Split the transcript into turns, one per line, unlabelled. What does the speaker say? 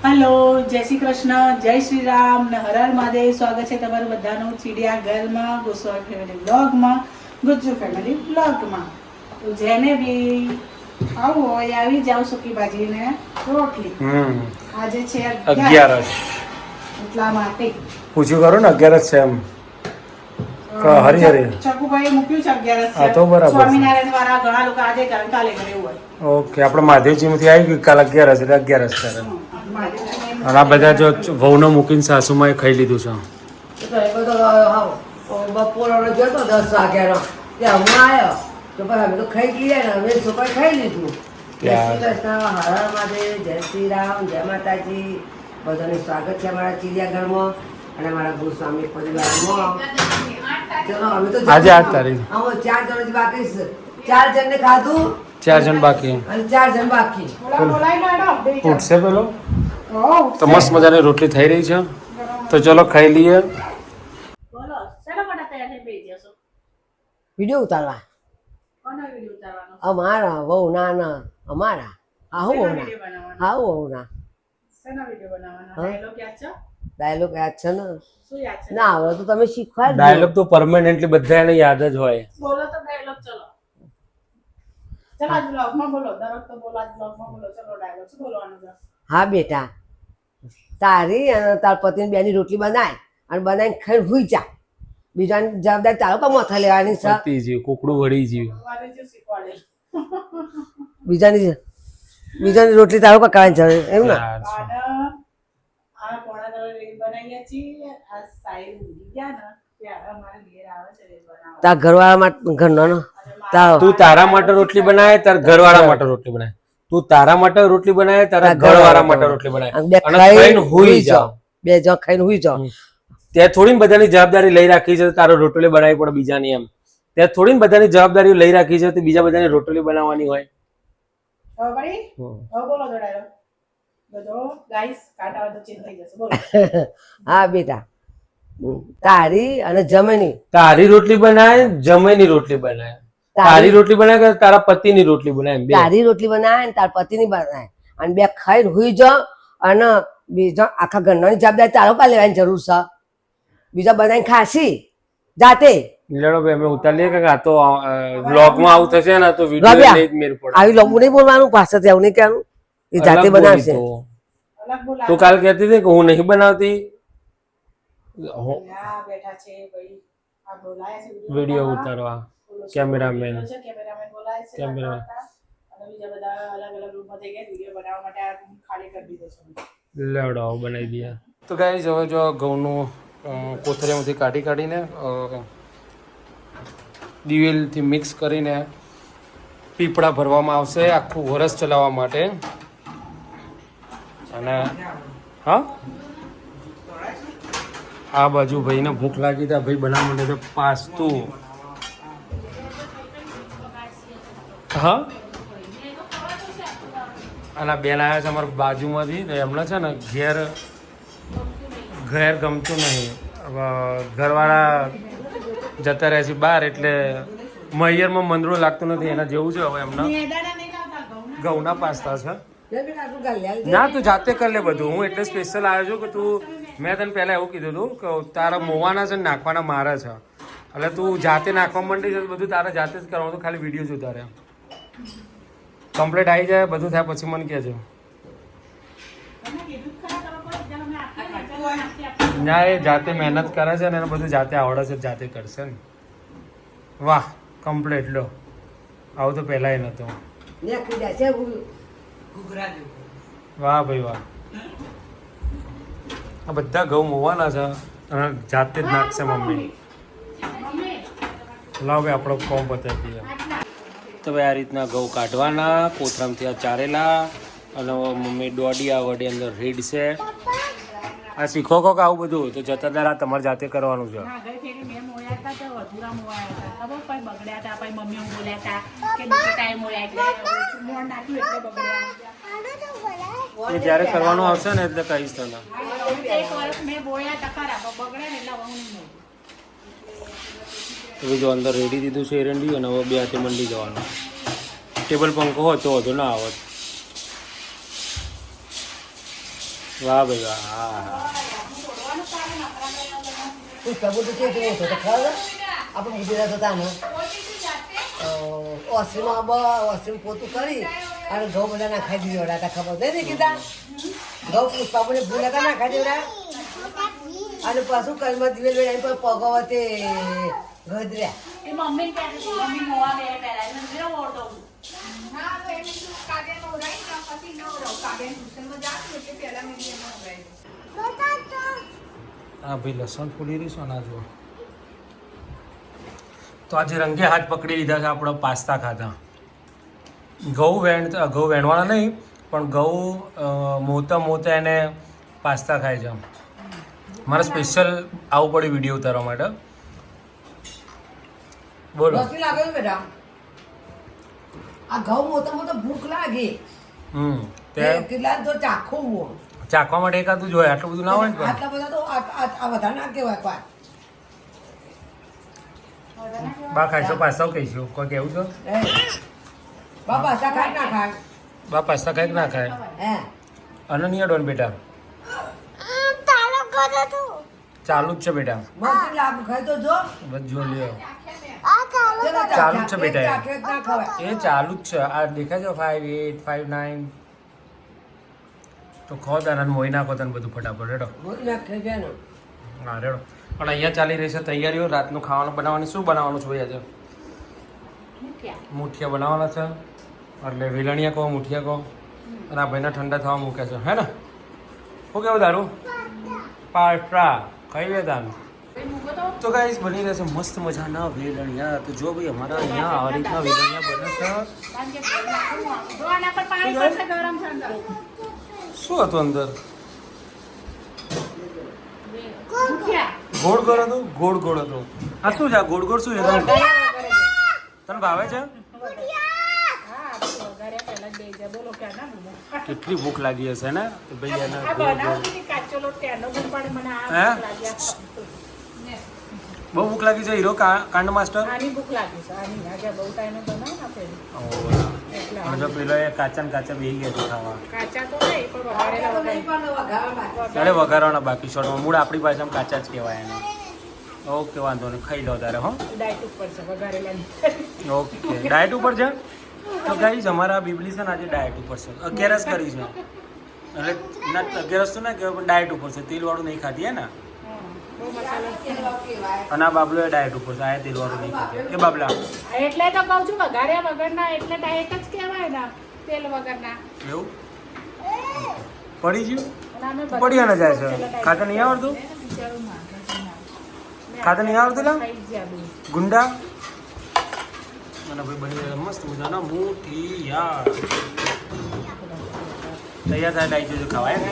Hello, જય શ્રી કૃષ્ણ, જય શ્રી રામ ને હર હર મહાદેવ. સ્વાગત છે તમારું બધાનું ચિડિયાઘરમાં, ગોસ્વામી ફેમિલી બ્લોગમાં, ગુજ્જુ ફેમિલી બ્લોગમાં. તો જેને બી આવું હોય આવી જાવ, સૂકી ભાજી ને રોટલી. આજે છે 11 એટલા માટે
પૂછ્યું કરો ને 11 છે એમ. હરી હરી
ચકુભાઈ મૂક્યું છે 11
હા તો બરાબર.
સ્વામિનારાયણ વાળા ઘણા લોકો આજે કરે, કાલે કરે એવું હોય.
ઓકે, આપણે મહાદેવજી માંથી આવી ગયું કાલ 11 એટલે 11 કરે. અને આ બધા જો વહુનો મૂકીને સાસુમાં ખાઈ લીધું છે.
બપોર જતો 10 વાગ્યાનો ત્યાં હું આવ્યો તો પછી અમે તો ખાઈ ગયા ને અમે છોકરા ખાઈ લીધું. જય શ્રી કૃષ્ણ, હર હર મહાદેવ, જય શ્રી રામ, જય માતાજી. બધાનું સ્વાગત છે અમારા ચિડિયાઘરમાં અને અમારા ગોસ્વામી પરિવારમાં. ચલો અમે તો
આજે 8 તારીખ.
અમે 4 જણ જ બાકી છે. 4 જણને ખાધું,
4 જણ બાકી
અને 4 જણ બાકી.
ઉઠશે પેલો તો મસ્ત મજાની રોટલી થઈ રહી છે, તો ચલો ખાઈ લઈએ.
બોલો, શેના માટે તૈયાર થઈ બેસી જશો?
વિડીયો ઉતારવા
કોનો વિડિયો ઉતારવાનો?
અમારા વહુ નાના અમારા આહુ વહુના આહુ વહુના
શેના વિડિયો બનાવવાનો?
હા?
ડાયલોગ યાદ છે?
ડાયલોગ યાદ છે ને?
શું યાદ છે?
ના હવે તો તમે શીખવાડ દો.
ડાયલોગ તો પરમેનન્ટલી બધા એને યાદ જ હોય.
બોલો તો ડાયલોગ. ચલો આજ બ્લોગમાં બોલો, દરરોજ તો બોલો, આજ બ્લોગમાં બોલો. ચલો ડાયલોગ શું બોલવાનું છે?
હા બેટા, તારી અને તાર પતિની બેની રોટલી બનાય અને બનાવીને ખાઈને હુઈ જા. બીજાની જવાબદારી તારો પર માથે લેવાની છે.
પતી જીવ કુકડું વળી જીવ.
વારે જે શીખવાડે.
બીજાની રોટલી તારો પકાવવાની છે એમ ને?
યાર છે.
આ પોણા દરરોજ રીલ બનાવીએ છીએ. આ સાઈડ ઉડી ગયા ને ત્યારે અમારે ઘેર આવે છે રીલ બનાવવા.
તાર ઘરવાળા માટે ઘરનો ને તારો
તું તારા માટે રોટલી બનાવે, તાર ઘરવાળા માટે રોટલી બનાવે. તું તારા માટે રોટલી બનાવે, તારા ઘરવાળા માટે રોટલી બનાવે.
અને બે
અને ખાઈને હુઈ જાવ.
બે જણ ખાઈને હુઈ જાવ.
ત્યાં થોડી બધાની જવાબદારી લઈ રાખી છે તારો રોટલી બનાવી પડે બીજાની એમ. ત્યાં થોડી બધાની જવાબદારી લઈ રાખી છે તો બીજા બધાની રોટલી બનાવવાની હોય.
હવે પડી? હવે બોલો તો ડાયલોગ. બધો ગાઈસ કાંટા બધો ચેન્જ થઈ જશે. બોલો.
હા બેટા, તારી અને જમણી
તારી રોટલી બનાવે, જમેની રોટલી બનાવે. તારી રોટલી બનાવે કે તારા પતિની રોટલી બનાવે એમ બે.
તારી રોટલી બનાવે ને તાર પતિની બનાવે અને બે ખાઈને હુઈ જાવ. અને બીજા આખા ઘરની જવાબદારી તારો પર લેવાની જરૂર છે. બીજા બનાવીને ખાસી જાતે.
લેડો ભાઈ અમે ઉતાર લઈએ કે આ તો વ્લોગમાં આવું થશે ને તો વિડીયો લઈ જ મેર પડે.
આવી લોકો નહીં બોલવાનું, પાછળથી આવું નહીં કહેવાનું. એ જાતે
અલગ બોલી
બનાવશે.
તો.
અલગ બોલા.
તું કાલ કહેતી હતી કે હું નહીં બનાવતી.
આ બેઠા છે ભાઈ. આ બોલાયા છે
વિડીયો ઉતારવા કેમેરામેન.
કેમેરામેન બોલાય છે.
કેમેરા.
અને બીજા બધા અલગ અલગ રૂમમાં થઈ ગયા વિડીયો બનાવવા માટે. આ room ખાલી કરી દીધો છે.
લેવડો બનાવી દઈએ. તો ગાઈસ હવે જો ઘઉંનું કોથળીમાંથી કાઢીને દિવેલથી મિક્સ કરીને પીપળા ભરવામાં આવશે આખું વરસ ચલાવવા માટે. અને હા આ બાજુ ભાઈને ભૂખ લાગી હતા, ભાઈ બનાવવા માંડે છે પાસ્તું. હા અને બેન આવ્યા છે અમારા બાજુમાંથી તો એમને છે ને ઘેર ગમતું નહીં. ઘરવાળા જતા રહે છે બહાર એટલે મૈયરમાં મંદરું લાગતું નથી. એના જેવું છે હવે એમના ઘઉંના પાસ્તા છે. ના તું જાતે કરી લે બધું. હું એટલે સ્પેશિયલ આવ્યો છું કે તું, મેં તને પહેલાં એવું કીધું હતું કે તારા મોવાના છે ને નાખવાના મારા છે, એટલે તું જાતે નાખવા માંડી છે બધું તારે જાતે જ કરવાનું. તો ખાલી વિડીયો જોતા રહે. કમ્પ્લીટ આવી જાય બધું થયા પછી મને કહેજો. ના એ જાતે મહેનત કરે છે ને એને બધું જાતે આવડે છે, જાતે કરશે ને. વાહ કમ્પ્લીટ લો. આવું તો પહેલાં એ નહોતું. વાહ ભાઈ વાહ. આ બધા ઘઉં મોવાના છે અને જાતે જ નાખશે મમ્મી. લાવ ભાઈ આપણો કોમ બતાવી દઈએ. તો ભાઈ આ રીતના ઘઉં કાઢવાના કોથરામથી આ ચારેલા અને મમ્મી દોડિયા વડે અંદર રીડ છે. આ શીખો કહો કે આવું બધું તો જતા દાર તમારે જાતે કરવાનું છે.
હા, ગઈ ફેરી મેં મોયા હતા તો અધૂરા મોયા હતા. ખબર પછી બગડ્યા હતા. પછી મમ્મીઓ બોલ્યા હતા કે બીજો ટાઈમ મોયા એટલે મોણ નાખ્યું એટલે બગડ્યા.
એ જ્યારે કરવાનું આવશે ને એટલે કહીશ તને.
એક વર્ષ મેં બોયા હતા ખરા, બગડ્યા ને એટલે હું નહીં.
તો જો અંદર રેડી દીધું છે એરંડી અને હવે બે હાથે મંડી જવાનું. ટેબલ પંખો હોય તો વધુ ના આવત. વાહ ભાઈ વાહ હા હા
તું સબૂત છે તો ખબર આપણે ગુજરાત હતા ને ઓસ્ટ્રીમ પોતું કરી અને ઘઉં બધા નાખાઈ દીધા હતા ખબર નહીં કીધા ઘઉં પુષ્પાપુને ભૂલાતા નાખાઈ દેવડા અને પાછું કર્મ દિવેલ વેળા પર પગવા તે ગધર્યા
એ મમ્મી કહે છે મમ્મી મોવા બે પહેલા એને મેં ઓળતો
ના તો એને શું કાગે નો રાઈ ના પછી નો રહો કાગે ટ્યુશનમાં જાતું એટલે પહેલા મેં એને ઓળાઈ
હા ભાઈ લસણ ફૂલી રહ્યું છે ના જુઓ તો આજે રંગે હાથ પકડી લીધા છે આપણો પાસ્તા ખાધા ઘઉં વેણવાના નહીં પણ ઘઉં મોતા એને પાસ્તા ખાય છે મારે સ્પેશિયલ આવું પડ્યું વિડીયો ઉતારવા માટે બોલો
નથી લાગે ને બેટા આ ઘઉં મોટા મોટા ભૂખ લાગે
તે
કેટલા તો ચાખું
ચાખવા માટે એકાદું જોઈએ આટલું બધું ના હોય ને પણ
આટલા બધા તો આ બધા ના કહેવાય કોઈ
બા ખાઈશો પાસ્તા કહીશું કોઈ કેવું છો
બાપા સા ખાય ના ખાય
બા પાસ્તા ખાય કે ના ખાય
હે
અનન્યા ડોન બેટા ચાલુ જ છે બેટા
મસ્ત લાગુ ખાય તો જો
બસ જો લ્યો
ચલો
ચાલુ જ છે બેટા.
ચાખે ના ખવાય
એ ચાલુ જ છે આ દેખાય છે 5 8 5 9 તો ખો દાના મોઈ નાખો તને બધું ફટાફટ રેડો
બોલી નાખે છે ને
હા રેડો પણ અહીંયા ચાલી રહી છે તૈયારીઓ રાતનું ખાવાનું બનાવવાની શું બનાવવાનું છે ભાઈ આજે મુઠિયા બનાવવાના છે એટલે વેલણિયા કહો મુઠિયા કહો અને આ ભાઈને ઠંડા થવા મૂકે છે હે ને શું કેવું તારું પાસ્તા ખાઈ લે તાનું તો ગાઈસ બની રહેશે મસ્ત મજાના વેલણિયા તો જો ભાઈ અમારા અહીંયા આ રીતના વેલણિયા બને છે
આના પર પાણી પડશે ગરમ છે અંદર
શું હતું અંદર
મુઠિયા
ગોળ ગોળ હતું ગોળ હતો આ શું છે આ ગોળ શું છે તને ભાવે છે
હા વઘાર્યા પહેલા જ દઈ જાય બોલો ક્યાં ના બોલો
કેટલી ભૂખ લાગી હશે ને તો ભાઈ એને
આ
ગોળ ગોળ
બનાવતી કાચો લોટ ત્યાંનો ગુણ પડે મને આ
હે?
ભૂખ લાગી
બહુ ભૂખ લાગી છે હીરો કાંડ માસ્ટર
આની ભૂખ લાગી છે આની આજે બહુ ટાઈમે બનાવ ના પેલી એટલે
અને જો પેલો એ કાચા ને કાચા બેહી ગયા છે ખાવા
કાચા તો નહીં પણ વઘારેલા
તો નહીં પણ વઘારવા બાકી.
અરે વઘારવાના બાકી શોર્ટમાં મૂળ આપણી ભાષામાં કાચા જ કહેવાય એને ઓકે વાંધો નહીં ખાઈ લો તારે હો
ડાયટ ઉપર છે વઘારેલા
ઓકે ડાયટ ઉપર છે તો ગાઈઝ અમારા બીબલી છે ને આજે ડાયટ ઉપર છે 11 કરી છે એટલે ના 11 તો ના કહેવાય પણ ડાયટ ઉપર છે તેલવાળું નહીં ખાતી હે ને
બહુ મસાલા
કહેવાય.
અને આ બાબલો એ ડાયટ ઉપર છે આ તેલવાળું નહીં ખાતી એ બાબલા
એટલે તો કહું છું વઘાર્યા વગરના એટલે ડાયટ જ કહેવાય ને તેલ વગરના
એવું પડી ગયું
અને અમે
પડી આને જાય છે ખાતા નહીં આવડતું
બિચારું માંગે છે ના.
ખાતા નહીં આવડતું લા
ખાઈ જ ગયા બધું.
ગુંડા અને ભાઈ બની ગયા મસ્ત મજાના મુઠિયા તૈયાર થાય ડાઈ જોજો ખાવાય ને